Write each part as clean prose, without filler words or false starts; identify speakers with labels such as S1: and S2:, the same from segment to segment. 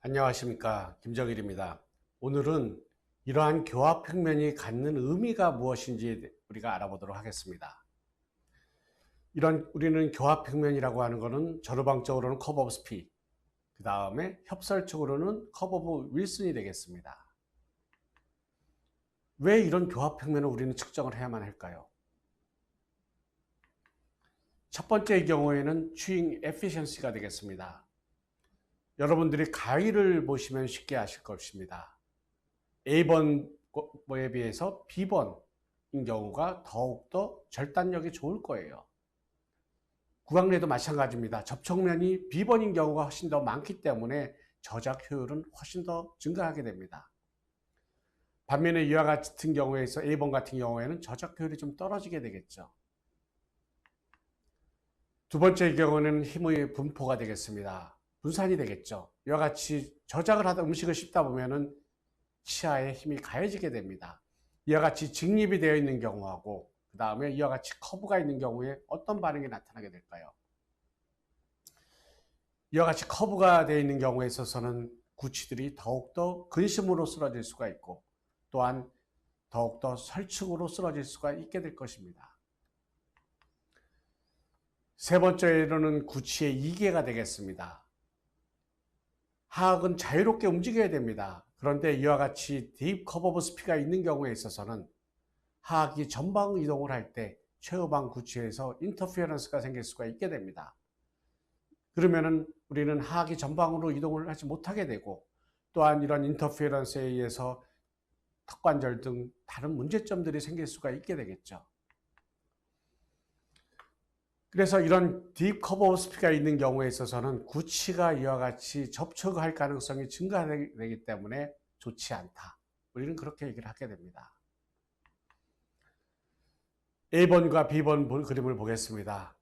S1: 안녕하십니까, 김정일입니다. 오늘은 이러한 교합평면이 갖는 의미가 무엇인지 우리가 알아보도록 하겠습니다. 우리는 교합평면이라고 하는 것은 저루방적으로는 커브 오브 스피, 그 다음에 협설적으로는 커브 오브 윌슨이 되겠습니다. 왜 이런 교합평면을 우리는 측정을 해야만 할까요? 첫 번째의 경우에는 주잉 에피션시가 되겠습니다. 여러분들이 가위를 보시면 쉽게 아실 것입니다. A번에 비해서 B번인 경우가 더욱더 절단력이 좋을 거예요. 구강내도 마찬가지입니다. 접촉면이 B번인 경우가 훨씬 더 많기 때문에 저작 효율은 훨씬 더 증가하게 됩니다. 반면에 이와 같은 경우에서 A번 같은 경우에는 저작 효율이 좀 떨어지게 되겠죠. 두 번째 경우는 힘의 분포가 되겠습니다. 분산이 되겠죠. 이와 같이 저작을 하다 음식을 씹다 보면은 치아에 힘이 가해지게 됩니다. 이와 같이 직립이 되어 있는 경우하고 그 다음에 이와 같이 커브가 있는 경우에 어떤 반응이 나타나게 될까요? 이와 같이 커브가 되어 있는 경우에 있어서는 구치들이 더욱더 근심으로 쓰러질 수가 있고 또한 더욱더 설축으로 쓰러질 수가 있게 될 것입니다. 세 번째로는 구치의 이계가 되겠습니다. 하악은 자유롭게 움직여야 됩니다. 그런데 이와 같이 딥 커브 오브 스피가 있는 경우에 있어서는 하악이 전방 이동을 할 때 최후방 구치에서 인터피어런스가 생길 수가 있게 됩니다. 그러면은 우리는 하악이 전방으로 이동을 하지 못하게 되고 또한 이런 인터피어런스에 의해서 턱관절 등 다른 문제점들이 생길 수가 있게 되겠죠. 그래서 이런 딥 커브 오브 스피가 있는 경우에 있어서는 구치가 이와 같이 접촉할 가능성이 증가되기 때문에 좋지 않다. 우리는 그렇게 얘기를 하게 됩니다. A번과 B번 그림을 보겠습니다.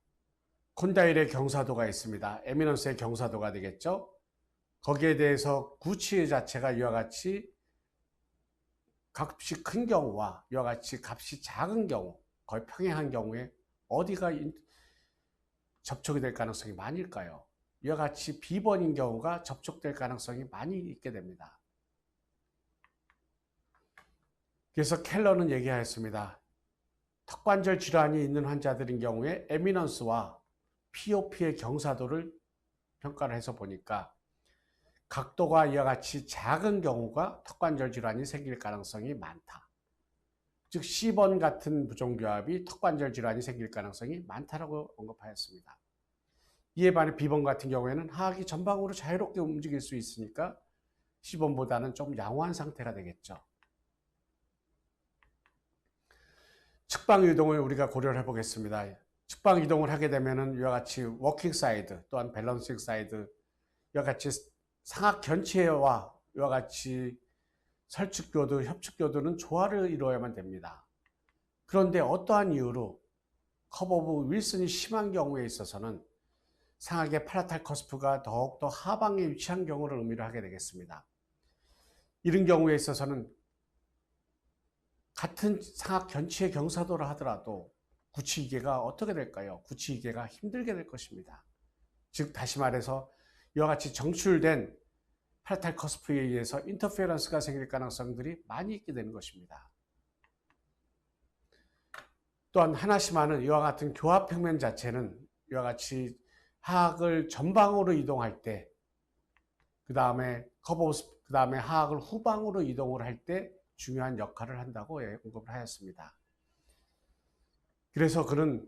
S1: 콘다일의 경사도가 있습니다. 에미넌스의 경사도가 되겠죠. 거기에 대해서 구치 자체가 이와 같이 값이 큰 경우와 이와 같이 값이 작은 경우, 거의 평행한 경우에 어디가 접촉이 될 가능성이 많을까요? 이와 같이 B번인 경우가 접촉될 가능성이 많이 있게 됩니다. 그래서 켈러는 얘기하였습니다. 턱관절 질환이 있는 환자들인 경우에 에미넌스와 POP의 경사도를 평가를 해서 보니까 각도가 이와 같이 작은 경우가 턱관절 질환이 생길 가능성이 많다. 즉 C번 같은 부종교합이 턱관절 질환이 생길 가능성이 많다라고 언급하였습니다. 이에 반해 B번 같은 경우에는 하악이 전방으로 자유롭게 움직일 수 있으니까 C번보다는 좀 양호한 상태가 되겠죠. 측방 이동을 우리가 고려를 해보겠습니다. 측방 이동을 하게 되면은 이와 같이 워킹 사이드 또한 밸런싱 사이드 이와 같이 상악 견체와 이와 같이 설축교도, 협축교도는 조화를 이루어야만 됩니다. 그런데 어떠한 이유로 커브 오브 윌슨이 심한 경우에 있어서는 상악의 팔라탈 커스프가 더욱더 하방에 위치한 경우를 의미를 하게 되겠습니다. 이런 경우에 있어서는 같은 상악 견치의 경사도를 하더라도 구치이계가 어떻게 될까요? 구치이계가 힘들게 될 것입니다. 즉 다시 말해서 이와 같이 정출된 팔라탈 커스프에 의해서 인터페런스가 생길 가능성들이 많이 있게 되는 것입니다. 또한 하나씩만은 이와 같은 교합평면 자체는 이와 같이 하악을 전방으로 이동할 때, 그 다음에 그 다음에 하악을 후방으로 이동을 할 때 중요한 역할을 한다고 언급을 하였습니다. 그래서 그는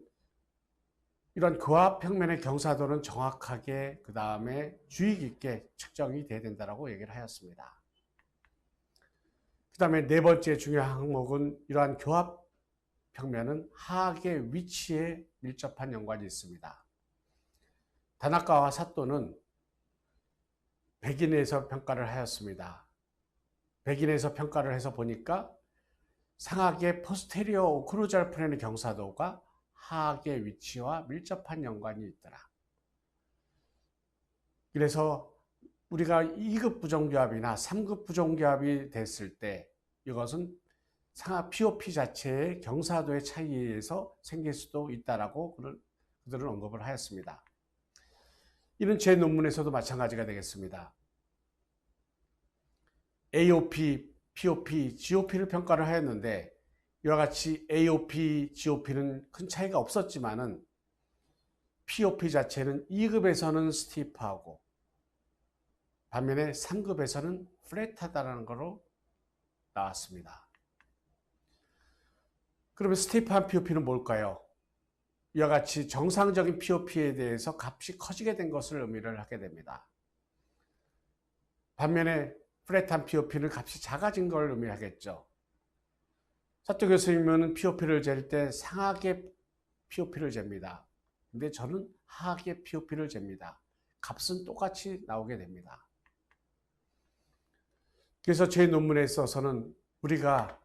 S1: 이런 교합평면의 경사도는 정확하게 그 다음에 주의 깊게 측정이 돼야 된다고 얘기를 하였습니다. 그 다음에 네 번째 중요한 항목은 이러한 교합평면은 하악의 위치에 밀접한 연관이 있습니다. 다나카와 사또는 백인에서 평가를 하였습니다. 백인에서 평가를 해서 보니까 상악의 포스테리어 오클루잘 플랜의 경사도가 하악의 위치와 밀접한 연관이 있더라. 그래서 우리가 2급 부종교합이나 3급 부종교합이 됐을 때 이것은 상악 POP 자체의 경사도의 차이에 의해서 생길 수도 있다라고 그들은 언급을 하였습니다. 이는 제 논문에서도 마찬가지가 되겠습니다. AOP, POP, GOP를 평가를 하였는데 이와 같이 AOP, GOP는 큰 차이가 없었지만은 POP 자체는 2급에서는 스티프하고 반면에 3급에서는 플랫하다는 것으로 나왔습니다. 그러면 스티프한 POP는 뭘까요? 이와 같이 정상적인 POP에 대해서 값이 커지게 된 것을 의미를 하게 됩니다. 반면에 플랫한 POP는 값이 작아진 걸 의미하겠죠. 사토 교수님은 POP를 잴 때 상하계 POP를 잽니다. 근데 저는 하하계 POP를 잽니다. 값은 똑같이 나오게 됩니다. 그래서 제 논문에 있어서는 우리가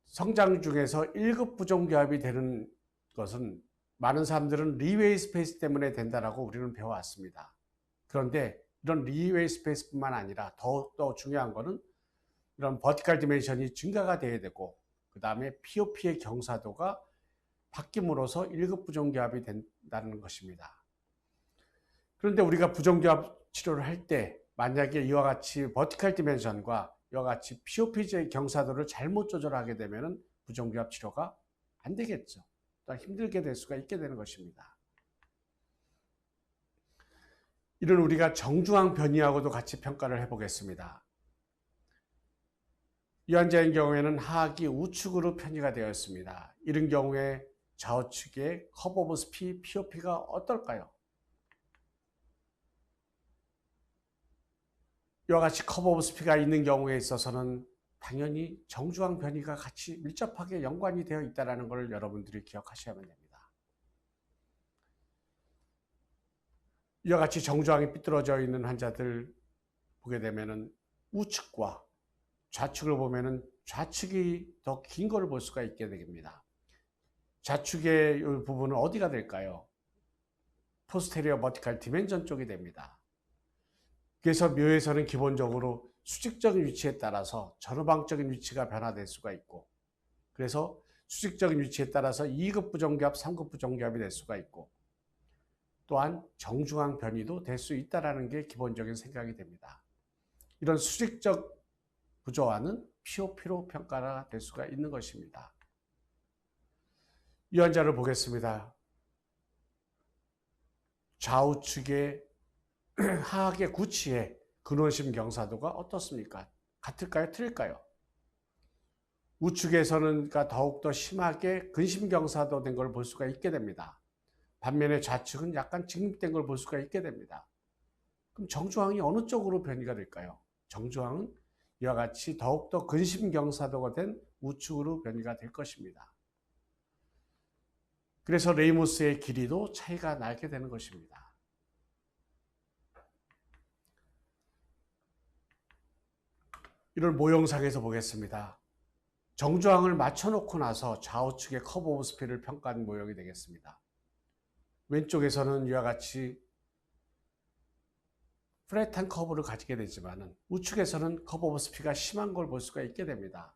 S1: 성장 중에서 1급 부정교합이 되는 것은 많은 사람들은 리웨이 스페이스 때문에 된다라고 우리는 배워왔습니다. 그런데 이런 리웨이 스페이스뿐만 아니라 더욱더 중요한 것은 이런 버티컬 디멘션이 증가가 돼야 되고 그 다음에 POP의 경사도가 바뀜으로써 1급 부정교합이 된다는 것입니다. 그런데 우리가 부정교합 치료를 할 때 만약에 이와 같이 버티컬 디멘션과 이와 같이 POP의 경사도를 잘못 조절하게 되면 부정교합 치료가 안 되겠죠. 또 힘들게 될 수가 있게 되는 것입니다. 이를 우리가 정중앙 변이하고도 같이 평가를 해보겠습니다. 이 환자의 경우에는 하악이 우측으로 편의가 되어 있습니다. 이런 경우에 좌우측의 커브 오브 스피, POP가 어떨까요? 이와 같이 커브 오브 스피가 있는 경우에 있어서는 당연히 정중앙 변이가 같이 밀접하게 연관이 되어 있다는 것을 여러분들이 기억하셔야만 됩니다. 이와 같이 정중앙이 삐뚤어져 있는 환자들 보게 되면은 우측과 좌측을 보면은 좌측이 더 긴 것을 볼 수가 있게 됩니다. 좌측의 이 부분은 어디가 될까요? 포스테리어 버티컬 디멘전 쪽이 됩니다. 그래서 묘에서는 기본적으로 수직적인 위치에 따라서 전후방적인 위치가 변화될 수가 있고, 그래서 수직적인 위치에 따라서 2급 부정교합, 3급 부정교합이 될 수가 있고, 또한 정중앙 변이도 될 수 있다는 게 기본적인 생각이 됩니다. 이런 수직적 부조화는 POP로 평가가 될 수가 있는 것입니다. 이 환자를 보겠습니다. 좌우측의 하악의 구치의 근원심 경사도가 어떻습니까? 같을까요? 틀릴까요? 우측에서는 더욱더 심하게 근심 경사도 된 걸 볼 수가 있게 됩니다. 반면에 좌측은 약간 직립된 걸 볼 수가 있게 됩니다. 그럼 정중앙이 어느 쪽으로 변이가 될까요? 정중앙은 이와 같이 더욱더 근심 경사도가 된 우측으로 변이가 될 것입니다. 그래서 레이모스의 길이도 차이가 나게 되는 것입니다. 이걸 모형상에서 보겠습니다. 정중앙을 맞춰놓고 나서 좌우측의 커브 오브 스피를 평가한 모형이 되겠습니다. 왼쪽에서는 이와 같이 플랫한 커브를 가지게 되지만 우측에서는 커브 오브 스피가 심한 걸 볼 수가 있게 됩니다.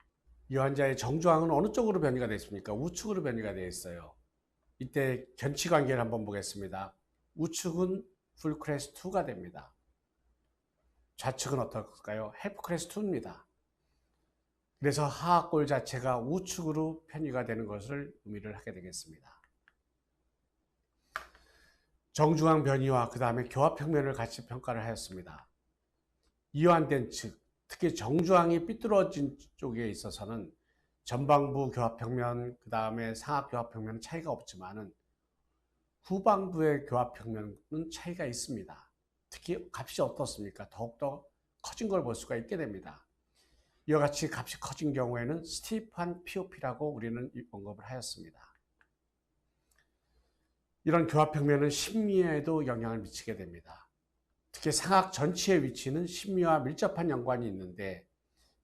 S1: 이 환자의 정중앙은 어느 쪽으로 변이가 되어 있습니까? 우측으로 변이가 되어 있어요. 이때 견치 관계를 한번 보겠습니다. 우측은 풀 크레스 2가 됩니다. 좌측은 어떨까요? 헬프 크레스 2입니다. 그래서 하악골 자체가 우측으로 편의가 되는 것을 의미를 하게 되겠습니다. 정중앙 변이와 그 다음에 교합 평면을 같이 평가를 하였습니다. 이완된 측, 특히 정중앙이 삐뚤어진 쪽에 있어서는 전방부 교합 평면, 그 다음에 상악 교합 평면은 차이가 없지만은 후방부의 교합 평면은 차이가 있습니다. 특히 값이 어떻습니까? 더욱더 커진 걸 볼 수가 있게 됩니다. 이와 같이 값이 커진 경우에는 스티프한 POP라고 우리는 언급을 하였습니다. 이런 교합 평면은 심미에도 영향을 미치게 됩니다. 특히 상악 전치의 위치는 심미와 밀접한 연관이 있는데,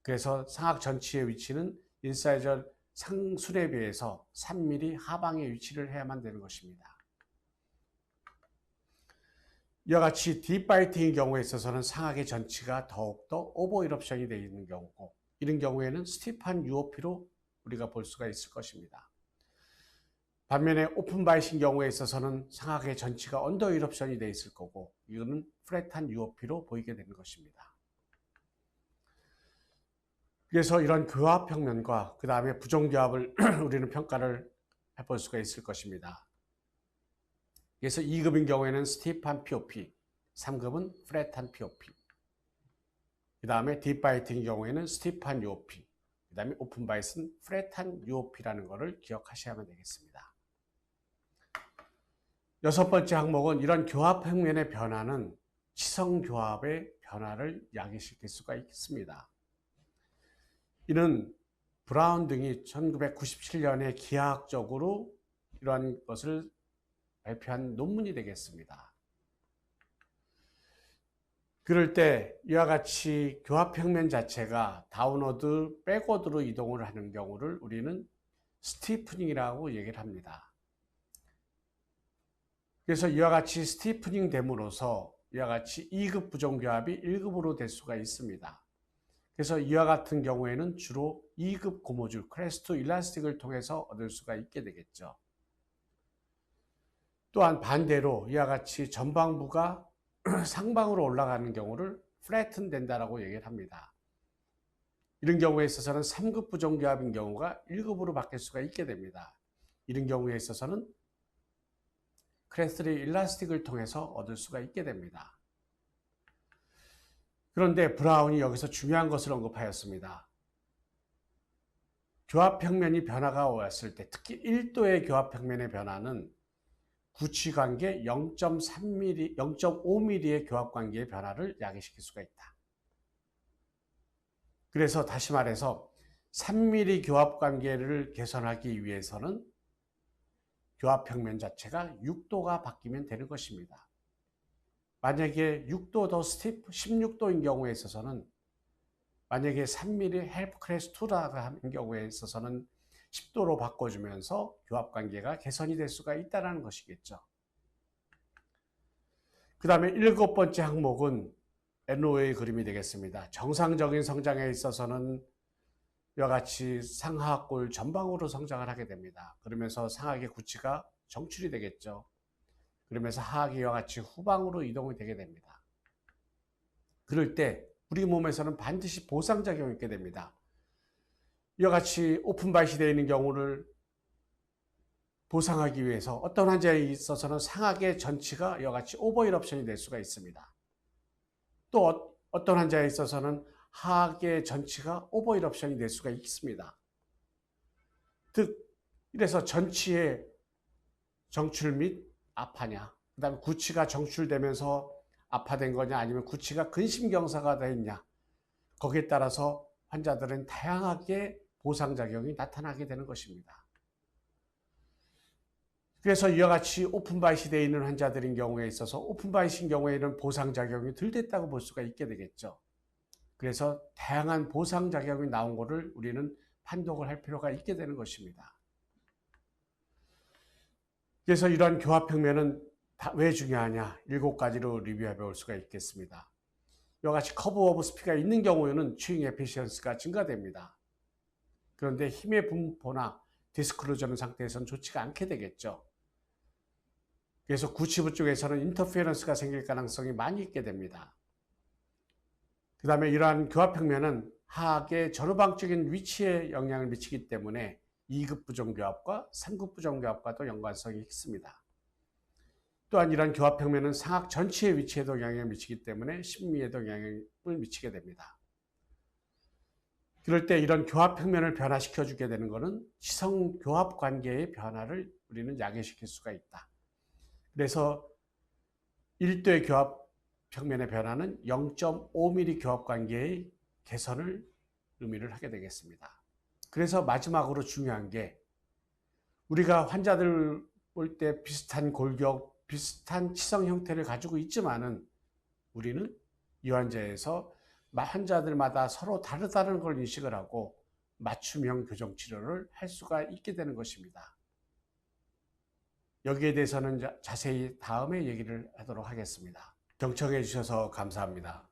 S1: 그래서 상악 전치의 위치는 인사이저 상순에 비해서 3mm 하방에 위치를 해야만 되는 것입니다. 이와 같이 딥바이팅의 경우에 있어서는 상악의 전치가 더욱더 오버 이럽션이 되어 있는 경우고, 이런 경우에는 스티프한 UOP로 우리가 볼 수가 있을 것입니다. 반면에 오픈 바이팅 경우에 있어서는 상악의 전치가 언더 이럽션이 되어 있을 거고, 이거는 플랫한 UOP로 보이게 되는 것입니다. 그래서 이런 교합평면과 그 다음에 부정교합을 우리는 평가를 해볼 수가 있을 것입니다. 그래서 2급인 경우에는 스티프한 POP, 3급은 플랫한 POP, 그 다음에 딥바이트인 경우에는 스티프한 UOP, 그 다음에 오픈바이트는 플랫한 UOP라는 것을 기억하셔야만 되겠습니다. 여섯 번째 항목은 이런 교합평면의 변화는 치성교합의 변화를 야기시킬 수가 있습니다. 이는 브라운 등이 1997년에 기하학적으로 이러한 것을 발표한 논문이 되겠습니다. 그럴 때 이와 같이 교합평면 자체가 다운워드, 백워드로 이동을 하는 경우를 우리는 스티프닝이라고 얘기를 합니다. 그래서 이와 같이 스티프닝 됨으로써 이와 같이 2급 부정교합이 1급으로 될 수가 있습니다. 그래서 이와 같은 경우에는 주로 2급 고무줄, 클래스 2 일라스틱을 통해서 얻을 수가 있게 되겠죠. 또한 반대로 이와 같이 전방부가 상방으로 올라가는 경우를 플래튼 된다라고 얘기를 합니다. 이런 경우에 있어서는 3급 부정교합인 경우가 1급으로 바뀔 수가 있게 됩니다. 이런 경우에 있어서는 클래스 3 일라스틱을 통해서 얻을 수가 있게 됩니다. 그런데 브라운이 여기서 중요한 것을 언급하였습니다. 교합평면이 변화가 왔을 때, 특히 1도의 교합평면의 변화는 구치관계 0.3mm, 0.5mm의 교합관계의 변화를 야기시킬 수가 있다. 그래서 다시 말해서 3mm 교합관계를 개선하기 위해서는 교합평면 자체가 6도가 바뀌면 되는 것입니다. 만약에 6도 더 스티프 16도인 경우에 있어서는, 만약에 3mm 헬프 클래스 2라고 하는 경우에 있어서는 10도로 바꿔주면서 교합관계가 개선이 될 수가 있다는 것이겠죠. 그 다음에 7번째 항목은 NO의 그림이 되겠습니다. 정상적인 성장에 있어서는 이와 같이 상하골 전방으로 성장을 하게 됩니다. 그러면서 상하계 구치가 정출이 되겠죠. 그러면서 하하계 이와 같이 후방으로 이동이 되게 됩니다. 그럴 때 우리 몸에서는 반드시 보상작용이 있게 됩니다. 이와 같이 오픈바이시 되어 있는 경우를 보상하기 위해서 어떤 환자에 있어서는 상하계 전치가 이와 같이 오버이럽션이 될 수가 있습니다. 또 어떤 환자에 있어서는 하하계 전치가 오버이럽션이 될 수가 있습니다. 이래서 전치의 정출 및 아파냐, 그 다음에 구치가 정출되면서 아파된 거냐, 아니면 구치가 근심경사가 되었냐, 거기에 따라서 환자들은 다양하게 보상작용이 나타나게 되는 것입니다. 그래서 이와 같이 오픈바이시 되어 있는 환자들인 경우에 있어서 오픈바이시인 경우에는 보상작용이 덜 됐다고 볼 수가 있게 되겠죠. 그래서 다양한 보상작용이 나온 것을 우리는 판독을 할 필요가 있게 되는 것입니다. 그래서 이러한 교합평면은 왜 중요하냐, 7가지로 리뷰해 볼 수가 있겠습니다. 이와 같이 커브 오브 스피가 있는 경우에는 츄잉 에피시언스가 증가됩니다. 그런데 힘의 분포나 디스클루전 상태에서는 좋지가 않게 되겠죠. 그래서 구치부 쪽에서는 인터페런스가 생길 가능성이 많이 있게 됩니다. 그 다음에 이러한 교합평면은 하악의 전후방적인 위치에 영향을 미치기 때문에 2급 부정교합과 3급 부정교합과도 연관성이 있습니다. 또한 이러한 교합평면은 상악 전체의 위치에도 영향을 미치기 때문에 심미에도 영향을 미치게 됩니다. 그럴 때 이런 교합평면을 변화시켜 주게 되는 것은 치성교합관계의 변화를 우리는 야기시킬 수가 있다. 그래서 1도의 교합평면의 변화는 0.5mm 교합관계의 개선을 의미를 하게 되겠습니다. 그래서 마지막으로 중요한 게, 우리가 환자들 볼 때 비슷한 골격, 비슷한 치성 형태를 가지고 있지만은 우리는 이 환자에서 환자들마다 서로 다르다는 걸 인식을 하고 맞춤형 교정 치료를 할 수가 있게 되는 것입니다. 여기에 대해서는 자세히 다음에 얘기를 하도록 하겠습니다. 경청해 주셔서 감사합니다.